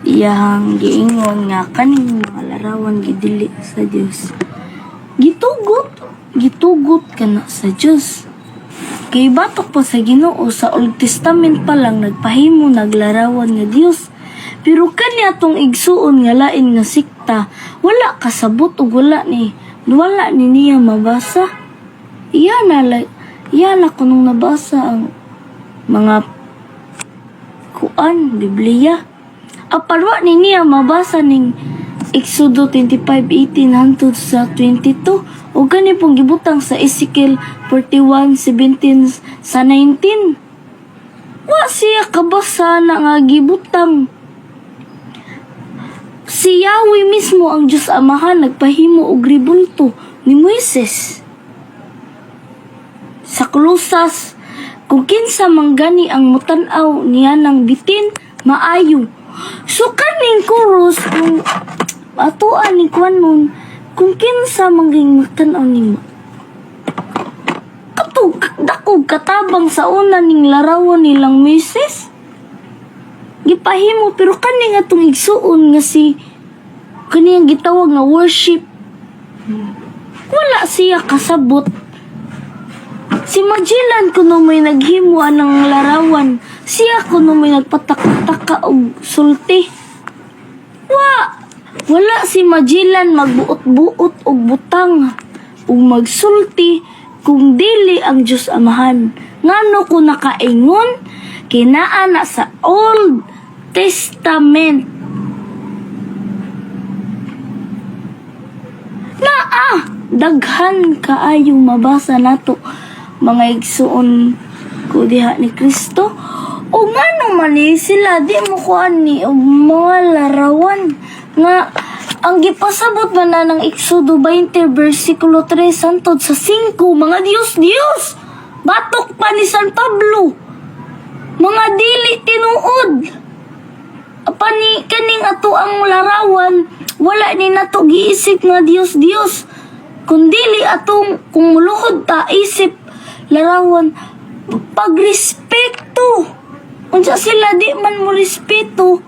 iyang giingon nga kaning mga larawan gidili sa Dios. Gitugot kana sa Dios. Kay batok pa sa Ginoo sa Old Testament pa lang nagpahimo naglarawan nga Dios. Pero kanya tong igsuon nga lain nga sikta, wala kasabot ug wala ni niya mabasa. Iyana ko nung nabasa ang mga Biblia. Aparwa ni niya mabasa ning Exodo 25:18 hangtod sa 22 o gani pong gibutang sa Ezekiel 41:17 sa 19. Wa siya kabasa na nga gibutang. Si Yahweh mismo ang Diyos Amahan nagpahimo og ribulto ni Moises. Sa Kolosas, kung kinsa manggani ang mutan-aw niya ng bitin, maayo. So kaning kuros kung atuan ni kuan nun, kung kinsa mangging mutan-aw nimo. Dakog katabang sa una ning larawan nilang Moises. Gipahimo pero kani nga tong igsuon nga si kani ang gitawag nga worship. Wala siya kasabot. Si Magellan kuno may naghimo ng larawan, siya kuno may nagpatak-taka og sulti. Wala si Magellan magbuot-buot og butang ug magsulti kung dili ang Diyos Amahan. Ngano ko nakaingon kinaa na sa Old Testament. Daghan kaayong mabasa nato mga igsuon ko diha ni Kristo. O ngano man sila di mo kuan ni og mga larawan nga ang gipasabot man na ng Exodo 20 versikulo 3 hangtod sa 5 mga Dios batok pa ni San Pablo mga dili tinuod pani kaning ato ang larawan wala ni nato giisip nga Dios kundili atong kumuluhod ta isip larawan pagrespeto. Unsa sila di man mo respeto.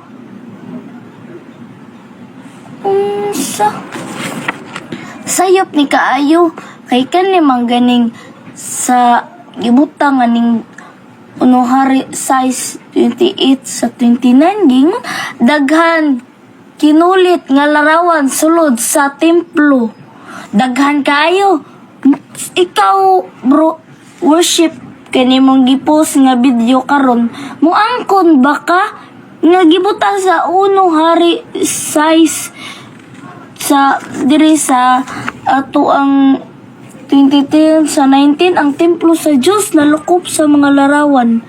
Sayop ni kaayo kay kani mangganing sa gibutang aning Hari size 28 sa 29 gingon daghan kinulit nga larawan sulod sa templo. Daghan kayo. Ikaw bro worship kani mong gipost nga video karon muangkon baka nga gibutang sa Hari size sa diri sa ato ang 2010 sa 19 ang templo sa Dios nalukop sa mga larawan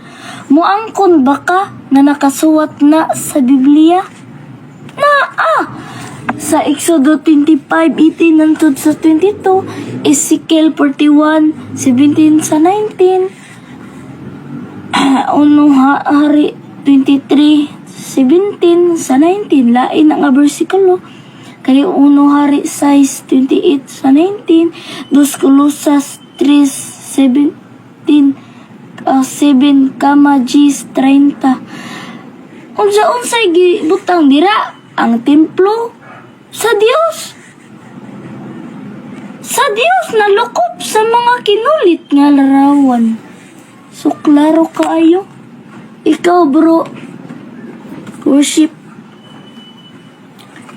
muangkon baka nga nakasuwat na sa Biblia sa Exodo 25:18 hangtod sa 22, Ezekiel 41:17 sa 19, Hari 23:17 sa 19, lain ang versikulo. Kay Hari size 28 sa 19, 2 Kolosas 3:17 7 Gis 30. Unsay gibutang dira ang templo sa Dios nalukop sa mga kinulit nga larawan. So klaro kaayo ikaw bro worship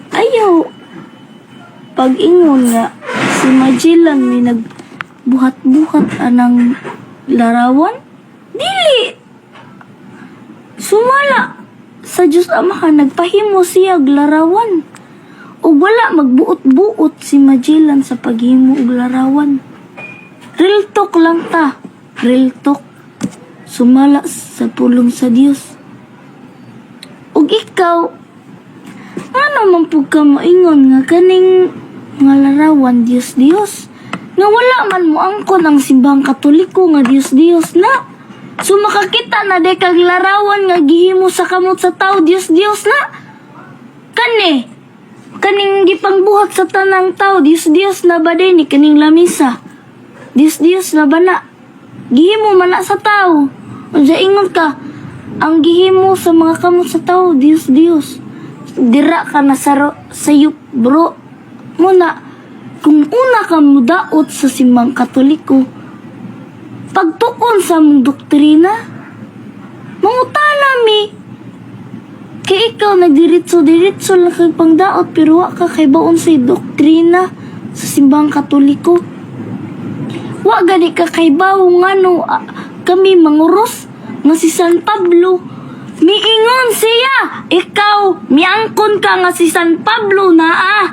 ayaw pag-ingon nga si Magellan may nagbuhat-buhat anang larawan dili sumala sa Diyos Amahan nagpahimo siya og larawan o wala magbuot-buot si Magellan sa paghimo og larawan. Real talk lang ta. Real talk. Sumala sa pulong sa Dios. Og ikaw ano man pud ka moingon nga kaning nga larawan Dios nga wala man mo angkon ang simbahang Katoliko nga Dios na. So makakita na de kag larawan nga gihimo sa kamot sa tao Dios na. Kaning gipangbuhat sa tanang tao Dios na ba ni kaning lamisa. Dios na ba na? Gihimo man na sa tao. Unsa ingon ka? Ang gihimo sa mga kamot sa tao Dios. dira ka na sayop bro. Muna, kung una ka mudaot sa simbang katoliko, pagtuon sa mong doktrina, mangutana mi. Kaya ikaw nagdiritso-diritso lang kay pangdaot pero wa ka kay baon sa doktrina sa simbang katoliko. Wa gani ka kay baon ngano kami manguros nga si San Pablo. Miingon siya, ikaw miangkon ka nga si San Pablo naa.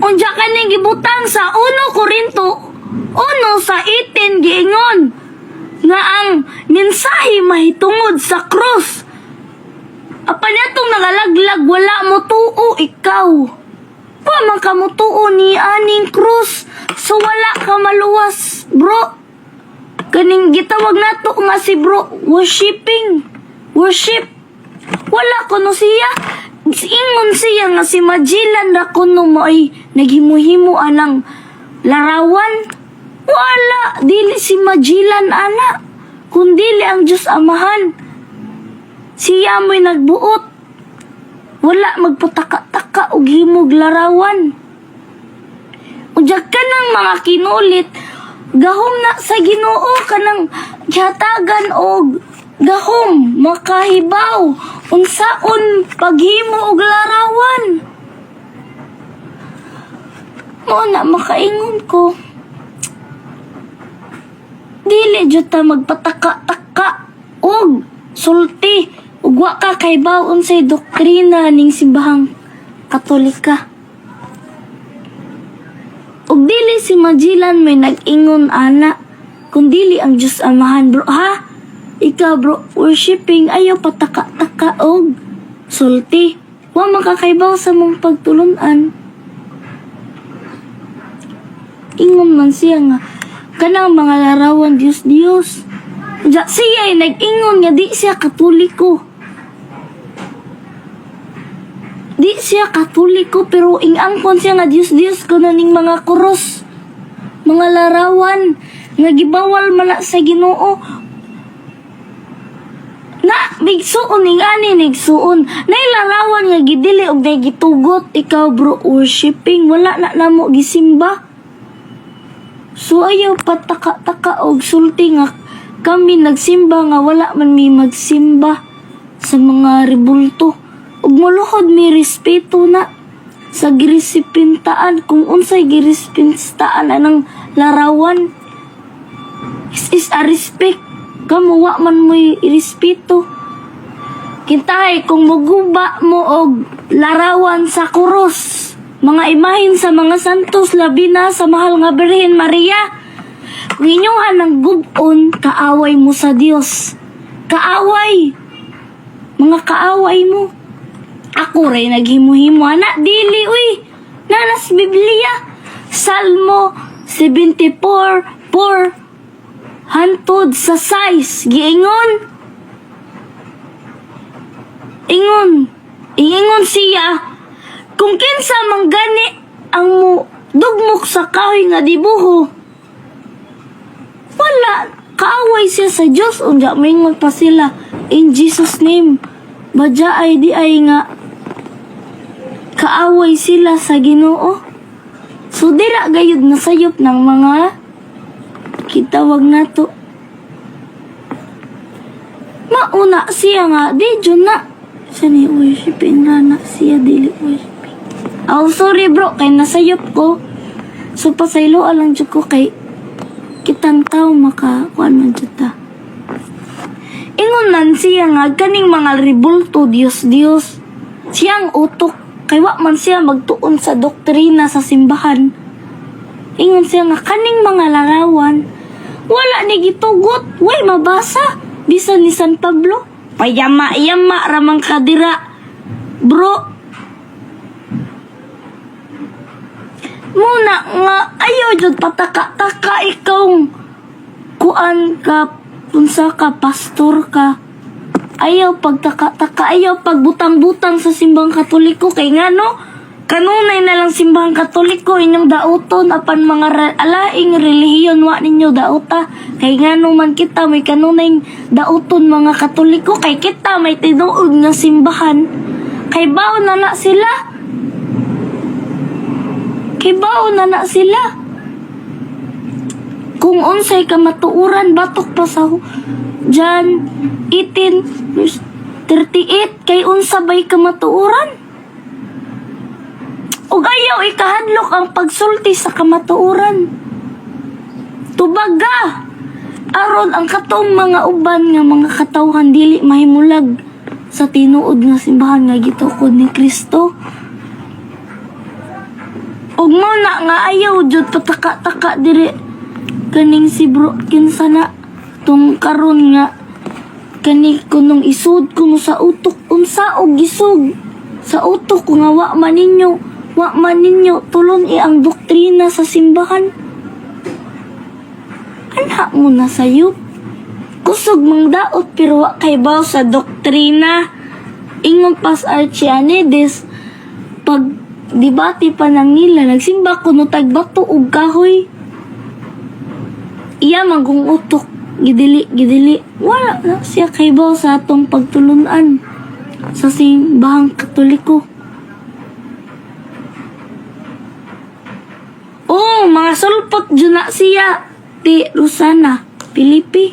Unja ka ning gibutang sa 1 Korinto 1 sa 18 giingon nga ang mensahe mahitungod sa krus. Apan atong nagalaglag wala mo tuo ikaw. Pa man ka mo tuo ni aning krus. So wala ka maluwas, bro. Kaning gitawag nato nga si bro worshiping. Worship. Wala kuno siya. Ingon siya nga si Magellan ra kuno mo ay naghimuhimo anang larawan. Wala dili si Magellan ana. Kundili ang Diyos Amahan. Siya mo'y nagbuot. Wala magpataka-taka og himog larawan. Ujag ka ng mga kinulit, gahom na sa Ginoo kanang gihatagan og gahom makahibaw unsaon paghimo og larawan. Mo na makaingon ko. Dili jud ta magpataka-taka og sulti ug wa ka kay baon sa doktrina ning simbahang Katolika. Ug dili si Magellan may nag-ingon ana, kung dili ang Diyos Amahan bro ha. Ikaw bro, worshiping ayaw pataka-taka og sulti. Wa makakaibaw sa mong pagtulunan. Ingon man siya nga kanang mga larawan Dios. Ja siya ay nag-ingon nga di siya Katoliko. Di siya Katoliko pero ingangkon siya nga Dios kuno ning mga krus, mga larawan nga gibawal man sa Ginoo. Na bigsuon ning ani nigsuon. Nay larawan nga gidili og nay gitugot. Ikaw bro worshiping wala na namo gisimba. So ayaw pataka-taka og sulti nga kami nagsimba nga wala man mi magsimba sa mga rebulto. Ug muluhod mi respeto na sa giresipintaan kung unsay giresipintaan anang larawan. Is a respect. Kamu wa man mo irespeto. Kintahay kung muguba mo og larawan sa krus, mga imahin sa mga santos labi na sa mahal nga Birhen Maria. Kung inyong ng gubon, kaaway mo sa Dios. Kaaway. Mga kaaway mo. Ako rin naghimuhimo anak dili uy. Nanas Biblia. Salmo 74:4 hantod sa 6 giingon. Ingon siya kung kinsa manggani ang mo dugmok sa kahoy nga dibuho. Wala kaaway siya sa Dios unya mingon pa sila in Jesus name. Badya ay di ay nga kaaway sila sa Ginoo. So dira gayud nasayop ng mga kitawag nato. Mauna siya nga di jud na siya ni worshipin na siya dili worshipin. Oh sorry bro kay nasayop ko. So pasaylo alang jud ko kay kitang tao maka kuan man jud ta. Ingon man siya nga kaning mga rebulto Dios. Siyang utok kay wa man siya magtuon sa doktrina sa simbahan. Ingon siya nga kaning mga larawan wala ni gitugot, way mabasa bisan ni San Pablo. Payama-yama ramang kadira. Bro. Muna nga ayaw jud pataka-taka ikaw. Kuan ka unsa ka pastor ka. Ayaw pagtaka-taka, ayaw pagbutang-butang sa simbang Katoliko kay ngano kanunay na lang simbang Katoliko inyong dauton apan mga alaing relihiyon wa ninyo dauta kay ngano man kita may kanunay dauton mga Katoliko kay kita may tinuod nga simbahan Kay baon na na sila. Kay baon na na sila. Kung unsay kamatuuran, batok pa sa John 18 verse 38, kay unsabay kamatuuran. Ug ayaw ikahadlok ang pagsulti sa kamatuuran. Tubaga, aron ang katong mga uban nga mga katawhan dili mahimulag sa tinuod nga simbahan nga gitukod ni Kristo. Ug mao na nga ayaw jud pataka-taka diri kaning si bro kinsa na tong karon nga kani kunong isud kuno sa utok unsa og gisug sa utok ko nga wa man ninyo tulon ang doktrina sa simbahan. Ana mo na sayop kusog mang daot pero wa kay baw sa doktrina. Ingon pas Archianides pag debate pa nang nila nagsimba kuno tagbato og kahoy. Iya magong utok gidili wala na siya kay baw sa atong pagtulunan sa simbahang Katoliko. Oh, mga sulpot dyan na siya ti Rosana Pilipi.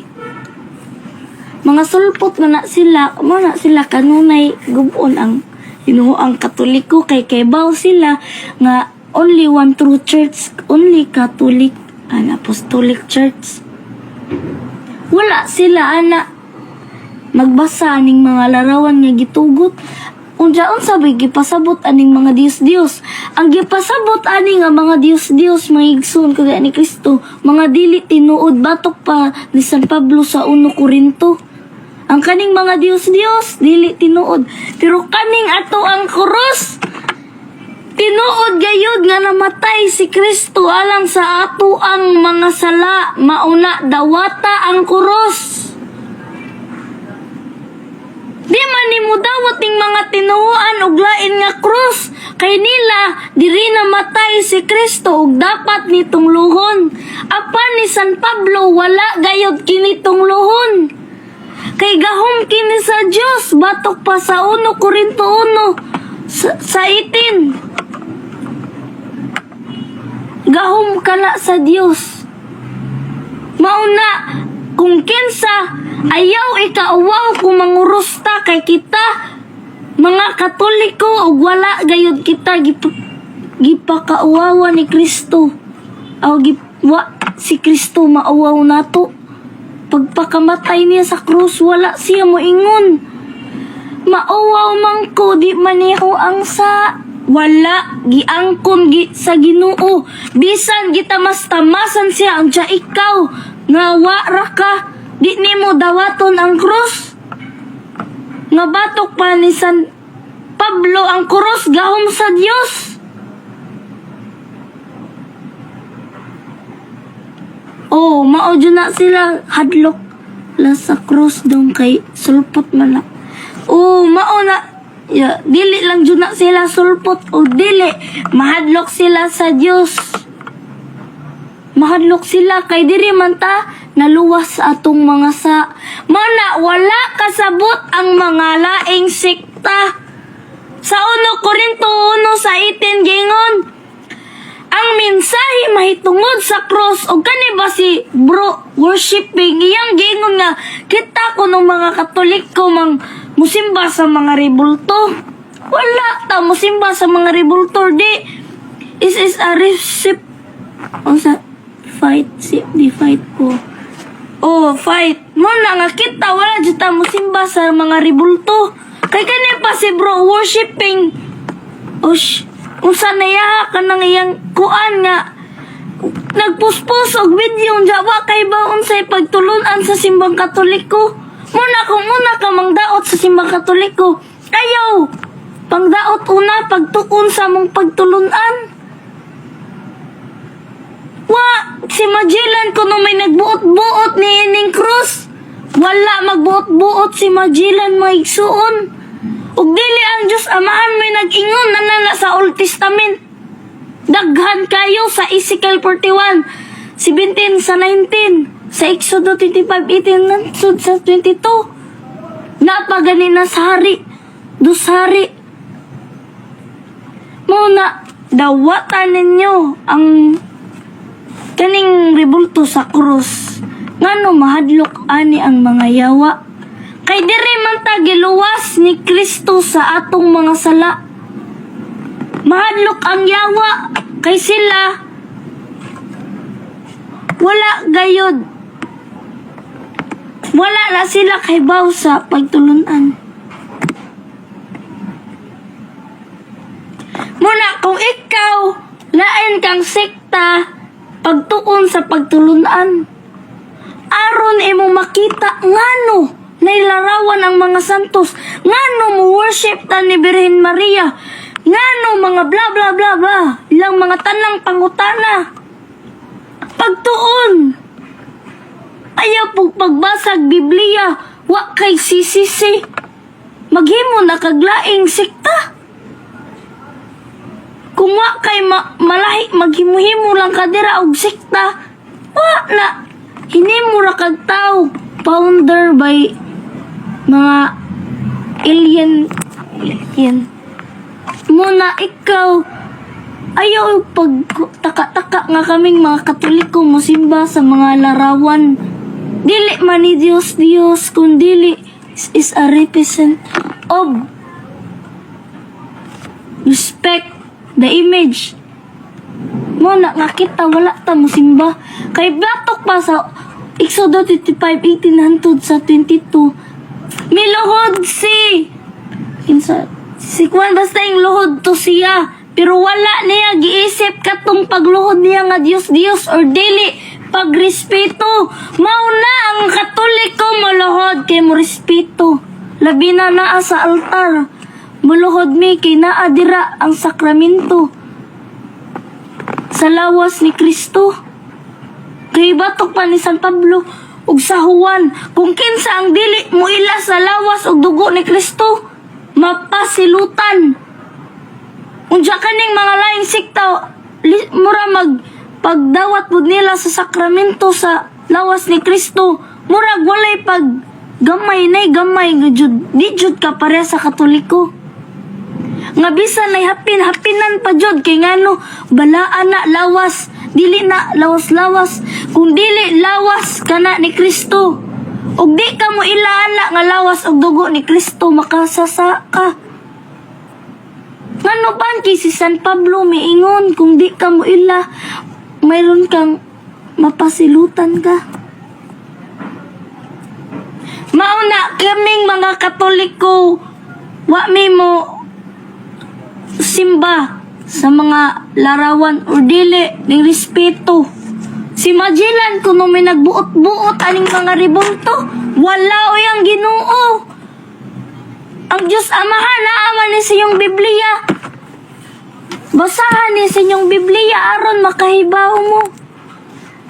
Mga sulpot na sila kanunay gubon ang Ginoo ang Katoliko kay baw sila nga only one true church, only Catholic and Apostolic Church. Wala sila ana magbasa ning mga larawan nga gitugot. Unjaon sabi gipasabot aning mga Dios-Dios. Ang gipasabot ani nga mga Dios-Dios maigsoon kagaya ni Kristo, mga dili tinuod batok pa ni San Pablo sa 1 Korinto. Ang kaning mga Dios-Dios dili tinuod, pero kaning ato ang krus tinuod gayud nga namatay si Kristo alang sa ato ang mga sala, mauna dawata ang krus. Di man nimo dawat ning mga tinuoan og lain nga krus, kay nila diri namatay si Kristo ug dapat nitong luhon. Apan ni San Pablo wala gayud kini tungluhon. Kay gahom kini sa Dios batok pa sa 1 Korinto 1 sa 18. Gahom kana sa Dios. Mauna kung kinsa ayaw ikauwaw kung mangurusta kay kita mga Katoliko ug wala gayud kita gipakauwawa ni Kristo. Aw si Kristo mauwaw nato. Pagpakamatay niya sa krus wala siya moingon. Mauwaw man ko di maniho ang sa wala giangkon sa Ginoo. Bisan gitamas-tamasan siya ang ikaw nga wa ra ka di nimo dawaton ang krus. Nga batok pa ni San Pablo ang krus gahom sa Dios. Oh, mao dyan na sila hadlok la sa krus dong kay sulpot man na. Oh, mao na dili lang dyan na sila sulpot o dili mahadlok sila sa Dios. Mahadlok sila kay diri man ta naluwas sa atong mga sa. Mana wala kasabot ang mga laing sekta. Sa 1 Korinto 1 sa 18 gingon, ang mensahe mahitungod sa cross o kani ba si bro worshiping iyang gingon nga kita ko ng mga Katoliko mang musimba sa mga rebulto. Wala ta musimba sa mga rebulto di. Is a recipe o sa fight di fight ko. Oh, fight. Muna nga kita wala jud ta musimba sa mga rebulto. Kay kani pa si bro worshiping. Unsa na ya ka nang iyang kuan nga nagpuspos og video jawa kay ba unsay pagtulunan sa simbang Katoliko. Muna ka mangdaot sa simbang Katoliko. Ayaw pangdaot una pagtukon sa mong pagtulunan. Wa si Magellan kuno may nagbuot-buot ni ining krus. Wala magbuot-buot si Magellan maigsuon. Ug dili ang Dios Amahan may nag-ingon na sa Old Testament. Daghan kayo sa Ezekiel 41, 17 sa 19, sa Exodo 25:18 nansud sa 22. Napagani na sa hari, dos hari, Muna, dawatan ninyo ang kaning rebulto sa krus. Ngano mahadlok ani ang mga yawa. Kay diri man ta giluwas ni Kristo sa atong mga sala. Mahadlok ang yawa kay sila wala gayod. Wala na sila kaybaw sa pagtulunan. Muna kung ikaw lain kang sekta pagtuon sa pagtulunan, aron imo makita ngano nailarawan ang mga santos, ngano mo worship ta ni Birhen Maria, ngano mga bla bla bla bla, ilang mga tanang pangutana. Pagtuon, ayaw pong pagbasag Biblia, wa kay sisisi, maghimo na kaglaing sekta. Kung wa kay malahi, maghimuhimo lang kadira og sekta, wa na, hinimo ra kag tao, founder by mga alien. Muna ikaw, ayaw pagtaka-taka nga kaming mga Katoliko mosimba sa mga larawan. Dili man ni Diyos, kundili is a represent of respect the image. Muna nga kita wala ta mosimba. Kay batok pa sa Exodus 25:18 sa 22. Miluhod si Juan basta yung luhod to siya. Pero wala niya giisip katong pagluhod niya nga Dios or dili pagrespeto. Mauna ang Katoliko maluhod kay mo respeto. Labi na naa sa altar. Muluhod mi kay naa dira ang sakramento sa lawas ni Kristo. Kay batok pa ni San Pablo ug sa Juan, kung kinsa ang dili mo ila sa lawas ug dugo ni Kristo, mapasilutan. Unsa kaning mga laing sekta mura pagdawat pud nila sa sakramento sa lawas ni Kristo, murag walay pag gamay jud di jud ka pare sa Katoliko. Nga bisan ay hapinan pa jud kay ngano balaan na lawas, dili na lawas kung dili lawas kana ni Kristo ug di ka mo ilaana nga lawas og dugo ni Kristo, makasasa ka. Ngano panki si San Pablo miingon kung di ka mo ila mayroon kang mapasilutan ka. Mauna kaming mga Katoliko wa mi mo simba sa mga larawan o dili ning respeto. Si Magellan kuno may nagbuot-buot aning mga rebulto, wala o yang Ginoo. Ang Diyos Amahan naaman ni sa iyong Biblia. Basahan ni sa inyong Biblia aron makahibaw mo.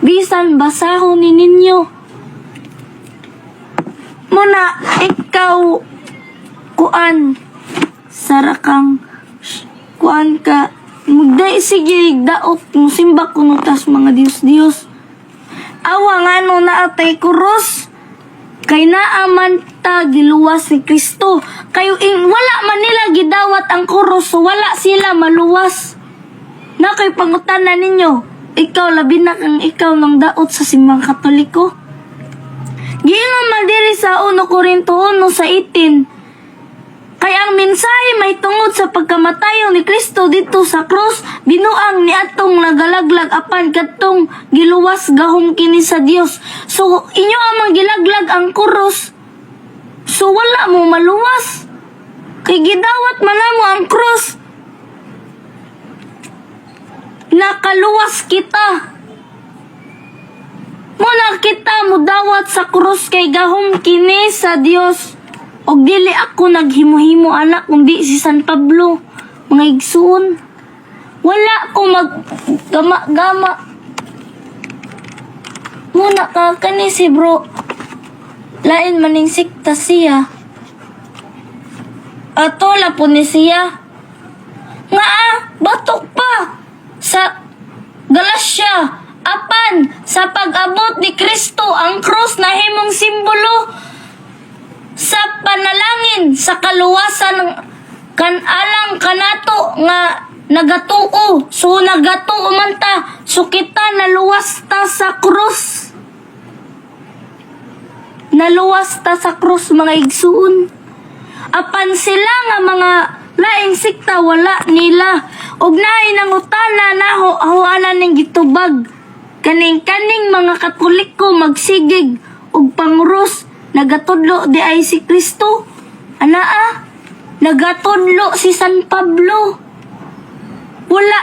Bisan basahon ni ninyo. Muna ikaw kuan sarakang kuan ka magday sige daot musimba kuno tas mga Dios awa ngano na atay kuros kay naaman ta giluwas ni Kristo kayo wala man nila gidawat ang kuros so wala sila maluwas na kay pangutanan ninyo ikaw labi na kang ikaw nang daot sa simbang Katoliko. Giingon man diri sa 1 Corinto 1 sa 18 kay ang mensahe may tungod sa pagkamatayo ni Kristo dito sa krus, binuang ni atong nagalaglag apan kadtong giluwas gahom kini sa Dios. So inyo amang gilaglag ang krus. So wala mo maluwas. Kay gidawat man namo ang krus. Nakaluwas kita. Muna kita mo dawat sa krus kay gahom kini sa Dios. Og dili ako naghimuhimo anak kundi si San Pablo, mga igsuon. Wala ko maggama-gama. Muna ka kani si bro. Lain maning sikta siya. Atola po ni siya. Nga batok pa sa Galacia. Apan sa pag-abot ni Kristo ang krus na himong simbolo sa panalangin sa kaluwasan ng kanato nga nagatuo. So nagatuo man ta. So kita naluwas ta sa krus. Naluwas ta sa krus mga igsuon. Apan sila nga mga laing sikta wala nila. Og naay nangutana na hawanan ning gitubag. Kaning mga Katoliko magsigig og pangurus. Nagatudlo di ay si Kristo. Anaa, nagatudlo si San Pablo. Wala.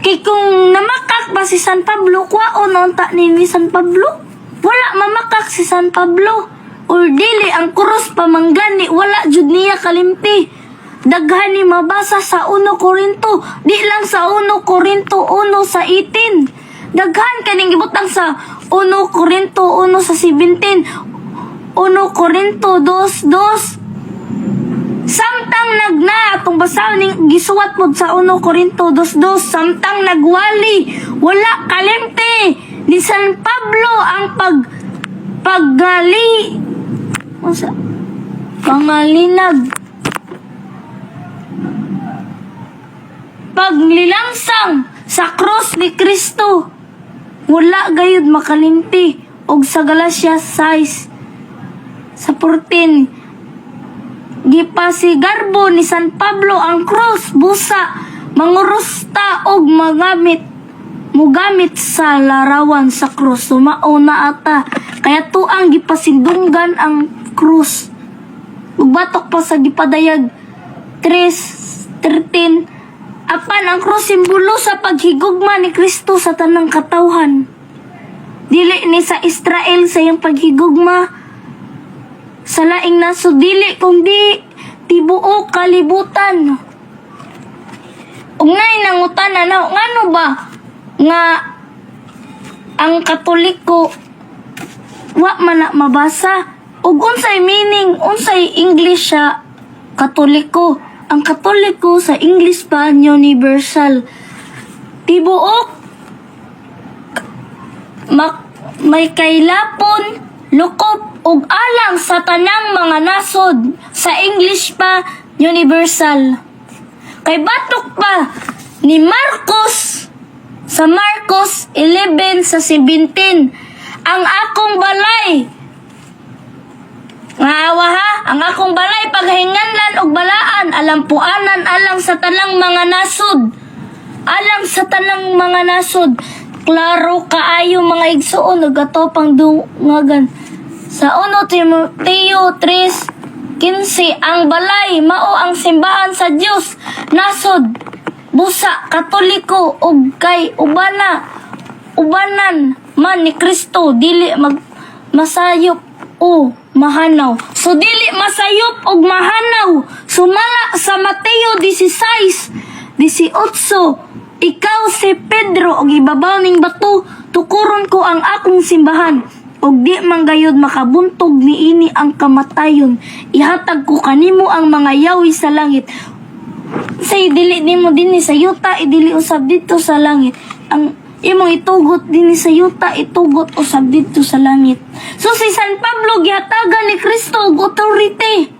Kay kung namakak ba si San Pablo, kwaon unta ni San Pablo? Wala mamakak si San Pablo. Or dili ang krus pamanggani, wala jud niya kalimti. Daghan ni mabasa sa 1 Korinto. Di lang sa 1 Korinto 1 sa 18. Daghan kaning gibutang sa 1 Korinto 1 sa 17. 1 Korinto 2:2. Samtang nagna atong basaw ning gisuwat pod sa 1 Korinto 2:2, samtang nagwali wala kalimti ni San Pablo ang paglilangsang sa cross ni Kristo. Wala gayud makalimti. Og sa Galatia 6 sa 14, gipasigarbo ni San Pablo ang krus, busa, mangurusta og mugamit sa larawan sa krus. Sumauna ata, kaya tuang gipasindunggan ang krus. Ugbatok pa sa gipadayag 3:13, apan ang krus simbolo sa paghigugma ni Kristo sa tanang katawhan. Dili ni sa Israel sa iyang paghigugma sa laing naso, dili kundi tibuok kalibutan. Ug nay nangutana na ngano ba nga ang Katoliko wa man na mabasa ug unsay meaning, unsay English sa Katoliko? Ang Katoliko sa English pa universal. Tibuok may kailapon, lukop ug alang sa tanang mga nasod. Sa English pa universal. Kay batok pa ni Marcos sa Marcos 11 sa 17, ang akong balay nga awa ha, ang akong balay paghinganlan og balaan, alampuanan alang sa tanang mga nasod. Alang sa tanang mga nasod. Klaro kaayo mga igsuon, nagatopang dungagan. Sa 1 Timoteo 3:15, ang balay mao ang simbahan sa Dios, nasod, busa, Katoliko ug kay ubanan man ni Kristo, dili masayop o mahanaw. So dili masayop og mahanaw. Sumala sa Mateo 16:18, ikaw si Pedro og ibabaw ning bato, tukuron ko ang akong simbahan. Og di manggayod makabuntog niini ang kamatayon. Ihatag ko kanimo ang mga yawi sa langit. Say dili nimo dinhi sa yuta, idili usab dito sa langit. Ang imong itugot dinhi sa yuta, itugot usab dito sa langit. So si San Pablo gihatagan ni Kristo og authority.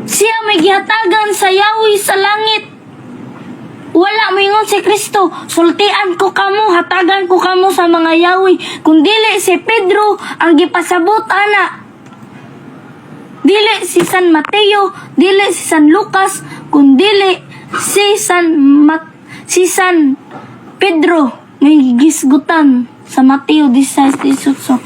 Siya may gihatagan sa yawi sa langit. Wala mo ingon si Kristo, sultian ko kamo, hatagan ko kamo sa mga yawi. Kung dili si Pedro ang gipasabot ana. Dili si San Mateo, dili si San Lucas, kung dili si San Pedro may gisgutan sa Mateo 16:18.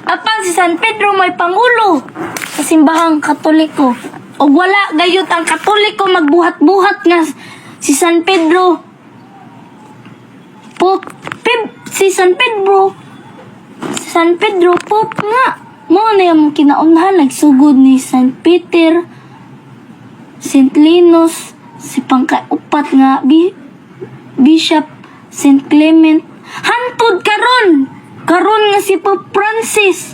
Apan si San Pedro may pangulo sa simbahang Katoliko. Og wala gayud ang Katoliko magbuhat-buhat nga si San Pedro Pope, si San Pedro Pope nga. Mo na yung kinaunhan, nagsugod ni San Peter, St. Linus, si pangkaupat nga Bishop St. Clement. Hantod karon nga si Pope Francis.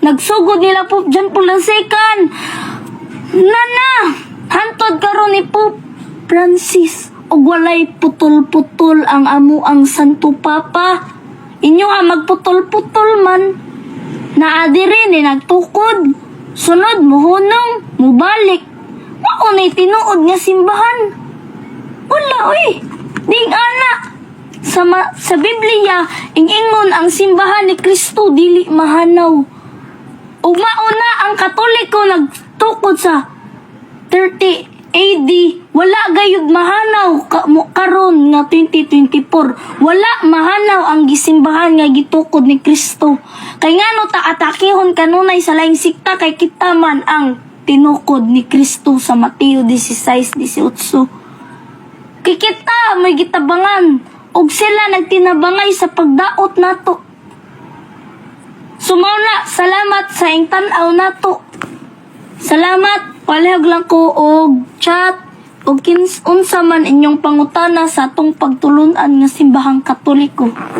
Nagsugod nila Pope John Paul II. Nana, hantod karon ni Pope Francis. Og walay putol-putol ang amo ang Santo Papa. Inyo nga magputol-putol man. Naadiri ni nagtukod. Sunod muhunong, mubalik. Maunay tinuod nga simbahan. Wala, oy. Ding ana. Sa Biblia, ingon ang simbahan ni Kristo dili mahanaw. Ug mauna ang Katoliko nagtukod sa 30 AD, wala gayud mahanaw karon nga 2024. Wala mahanaw ang gisimbahan nga gitukod ni Kristo. Kay ngano ta atakihon kanunay sa laing sikta kay kita man ang tinukod ni Kristo sa Mateo 16:18. Kay kita may gitabangan ug sila nagtinabangay sa pagdaot nato. Sumauna, salamat sa ing tan-aw nato. Salamat, palihag lang ko og chat og unsa man inyong pangutana sa atong pagtulunan nga simbahang Katoliko.